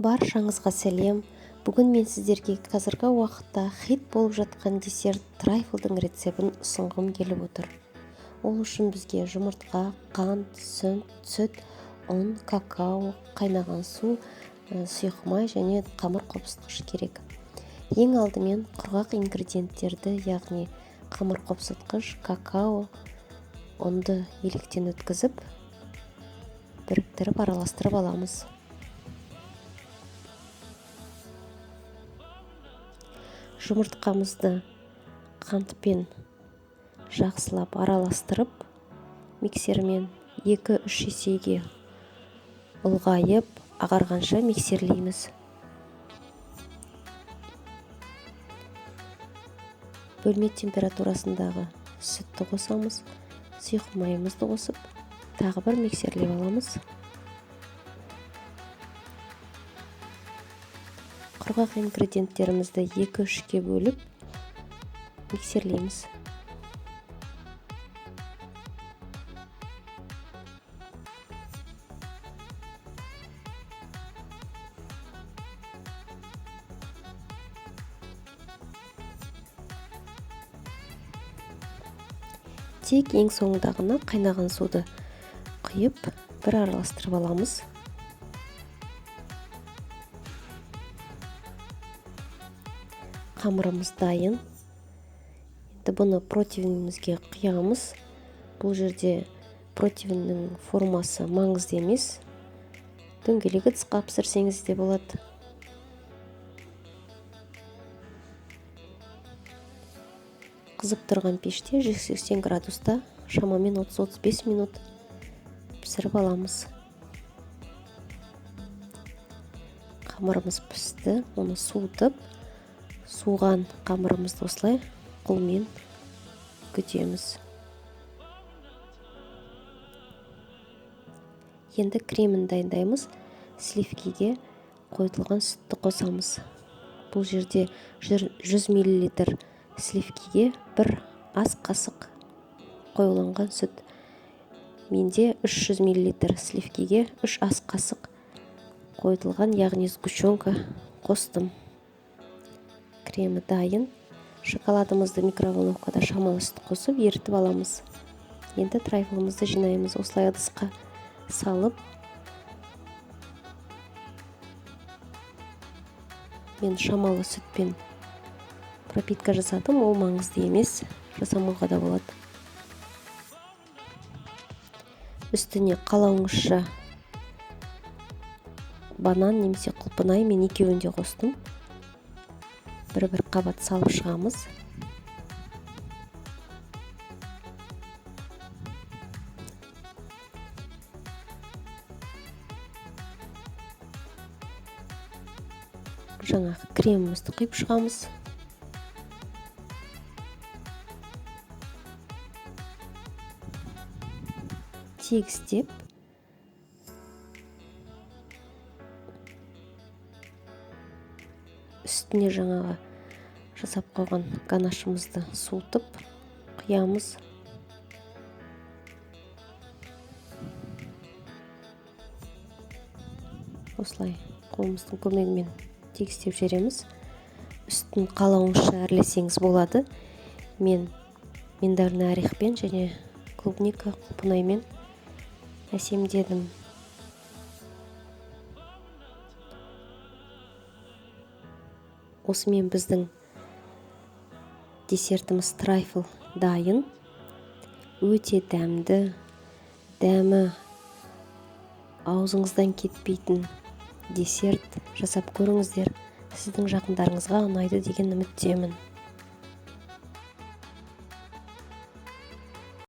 Баршаңызға сәлем. Бүгін мен сіздерге қазіргі уақытта хит болып жатқан десерт трайфлдың рецептін ұсынғым келіп отыр. Ол үшін бізге жұмыртқа, қант, сүт, ұн, какао, қайнаған су, сұйық май және қамыр қопсытқыш керек. Ең алдымен құрғақ ингредиенттерді, яғни қамыр қопсытқыш, какао, ұнды електен өткізіп, біріктіріп араластырып аламыз. Жұмыртқамызды қантпен жақсылап араластырып, миксермен 2-3 есеге ұлғайып, ағарғанша миксерлейміз. Бөлме температурасындағы сүтті қосамыз, сұйық майымызды қосып, тағы бір миксерлеп аламыз. Құрғақ ингредиенттерімізді 2-3-ке бөліп миксерлейміз. Тек ең соңындағына қайнаған суды құйып, бір араластырып аламыз. Қамырымыз дайын. Енді бұны противнімізге құямыз. Бұл жерде противннің формасы маңызды емес. Дөңгелек ыдысқа пісірсеңіз де болады. Қызып тұрған пеште 180 градуста шамамен 30-35 минут пісіріп аламыз. Қамырымыз пісті, оны суытып, суған қамырымызды осылай қолмен күтеміз. Енді кремін дайындаймыз. Сливкиге қойылған сүтті қосамыз. Бұл жерде 100 мл сливкиге 1 ас қасық қойылған сүт. Менде 300 мл сливкиге 3 ас қасық қойылған, яғни сгущенка қостым. Кремі дайын. Шоколадымызды микроволновкада шамалы сүт қосып ерітіп аламыз. Енді трайфлымызды жинаймыз. Осылай ыдысқа салып, мен шамалы сүтпен пропитка жасадым, ол маңызды емес, жасамауға да болады. Үстіне қалауыңызша банан немесе құлпынай, мен екеуін де қостым. Бір қабат салып шығамыз. Жаңағы кремімізді құйып шығамыз. Тегістеп, үстіне жаңағы жасап қойған ганашымызды суытып құямыз. Осылай қолымыздың көмегімен тегістеп жібереміз. Үстін қалауыңызша әрлесеңіз болады. Мен миндальный орехпен және клубника, құлпынаймен әсемдедім. Осымен біздің десертіміз трайфл дайын. Өте дәмді, дәмі аузыңыздан кетпейтін десерт жасап көріңіздер. Сіздің жақындарыңызға ұнайды деген үміттемін.